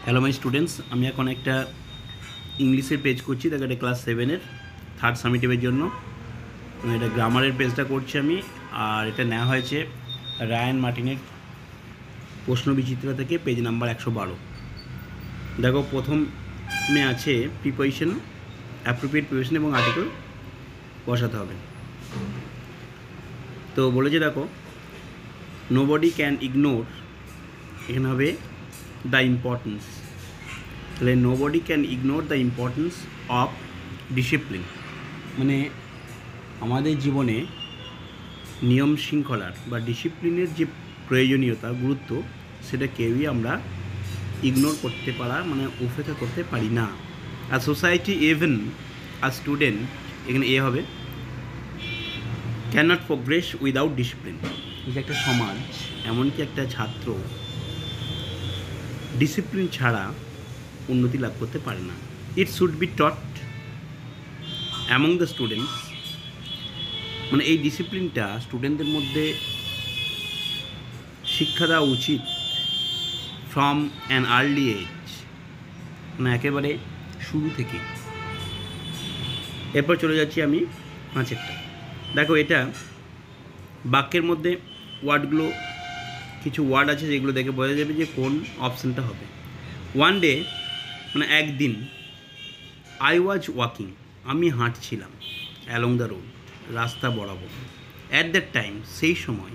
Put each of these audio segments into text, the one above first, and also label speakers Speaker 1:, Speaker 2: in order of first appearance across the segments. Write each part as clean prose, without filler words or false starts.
Speaker 1: Hello my students, আমি এখন একটা ইংলিশের পেজ করছি, দেখো এটা ক্লাস 7-এর থার্ড সামিটিভের জন্য। এটা গ্রামারের পেজটা করছি আমি, আর এটা নেওয়া হয়েছে রায়ান মার্টিনের প্রশ্নবিচিত্রা থেকে, পেজ নাম্বার 112। দেখো প্রথমে আছে প্রিপোজিশন, অ্যাপ্রোপ্রিয়েট প্রিপোজিশন এবং আর্টিকেল বসাতে হবে। তো বলেছে দেখো, নোবডি ক্যান ইগনোর, এখানে হবে দ্য ইম্পর্টেন্স। তাহলে nobody can ignore the importance of discipline, মানে আমাদের জীবনে নিয়ম শৃঙ্খলার বা ডিসিপ্লিনের যে প্রয়োজনীয়তা, গুরুত্ব, সেটা কেউই আমরা ইগনোর করতে পারা মানে উপেক্ষা করতে পারি না। আর সোসাইটি ইভেন আর স্টুডেন্ট, এখানে এ হবে, ক্যানট প্রোগ্রেস উইদাউট ডিসিপ্লিন। এই যে একটা সমাজ, এমনকি একটা ছাত্র ডিসিপ্লিন ছাড়া উন্নতি লাভ করতে পারে না। It should be taught among the students, মানে এই ডিসিপ্লিনটা স্টুডেন্টদের মধ্যে শিক্ষা দেওয়া উচিত ফ্রম অ্যান আর্লি এজ, মানে একেবারে শুরু থেকে। এরপর চলে যাচ্ছি আমি 5-একটা। দেখো এটা বাক্যের মধ্যে ওয়ার্ডগুলো, কিছু ওয়ার্ড আছে যেগুলো দেখে বোঝা যাবে যে কোন অপশানটা হবে। ওয়ান ডে মানে একদিন, আই ওয়াজ ওয়াকিং, আমি হাঁটছিলাম, অ্যালং দ্য রোড, রাস্তা বরাবর। অ্যাট দ্যাট টাইম, সেই সময়,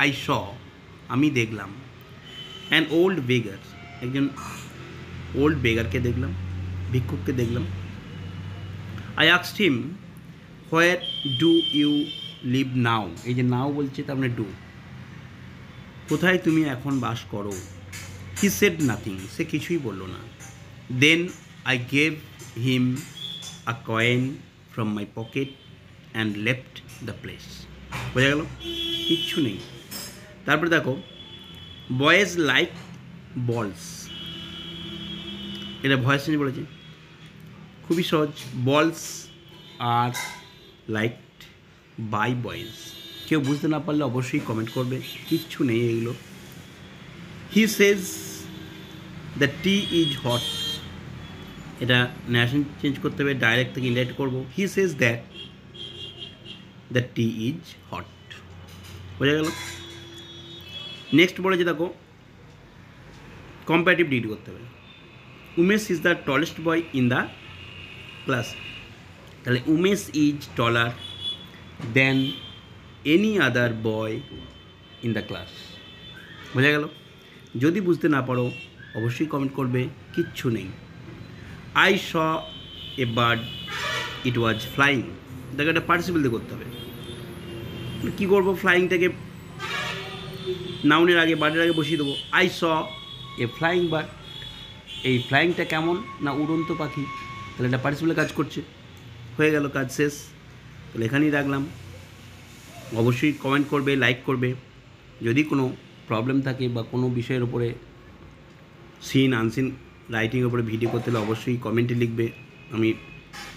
Speaker 1: আই স, আমি দেখলাম, অ্যান ওল্ড বেগার, একজন ওল্ড বেগারকে দেখলাম, ভিক্ষুককে দেখলাম। I asked him, where do you live now, এই যে নাও বলছে তার মানে ডু, কোথায় তুমি এখন বাস করো। হি সেড নাথিং, সে কিছুই বললো না। Then I gave him a coin from my pocket and left the place. বোঝা গেল, কিচ্ছু নেই। তারপরে দেখো, বয়েজ লাইক বলস, এটা ভয়েস চেঞ্জ বলেছে, খুবই সহজ। বলস আর লাইকড বাই বয়েজ। কেউ বুঝতে না পারলে অবশ্যই কমেন্ট করবে, কিচ্ছু নেই এগুলো। He says the tea is hot, এটা ন্যাশন চেঞ্জ করতে হবে, ডাইরেক্ট থেকে ইনডাইরেক্ট করবো। He says that the tea is hot. বোঝা গেল। নেক্সট বলেছে দেখো, কম্পারেটিভ ডিগ্রি করতে হবে। Umesh is the tallest boy in the class, তাহলে Umesh is taller than any other boy in the class. বোঝা গেল। যদি বুঝতে না পারো অবশ্যই কমেন্ট করবে, কিচ্ছু নেই। I saw a bird, it was flying, দেখো এটা পার্টিসিপল দিয়ে করতে হবে। কী করবো, ফ্লাইংটাকে নাউনের আগে, বার্ডের আগে বসিয়ে দেবো। I saw A flying bird, এই ফ্লাইংটা কেমন না উড়ন্ত পাখি, তাহলে এটা পার্টিসিপলে কাজ করছে, হয়ে গেল, কাজ শেষ। তাহলে এখানেই রাখলাম। অবশ্যই কমেন্ট করবে, লাইক করবে। যদি কোনো প্রবলেম থাকে বা কোনো বিষয়ের উপরে, সিন আনসিন রাইটিংয়ের উপরে ভিডিও করতে হলে অবশ্যই কমেন্টে লিখবে, আমি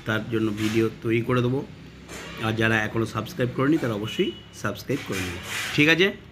Speaker 1: তার জন্য ভিডিও তৈরি করে দেবো। আর যারা এখনও সাবস্ক্রাইব করেনি তারা অবশ্যই সাবস্ক্রাইব করে নেবে, ঠিক আছে।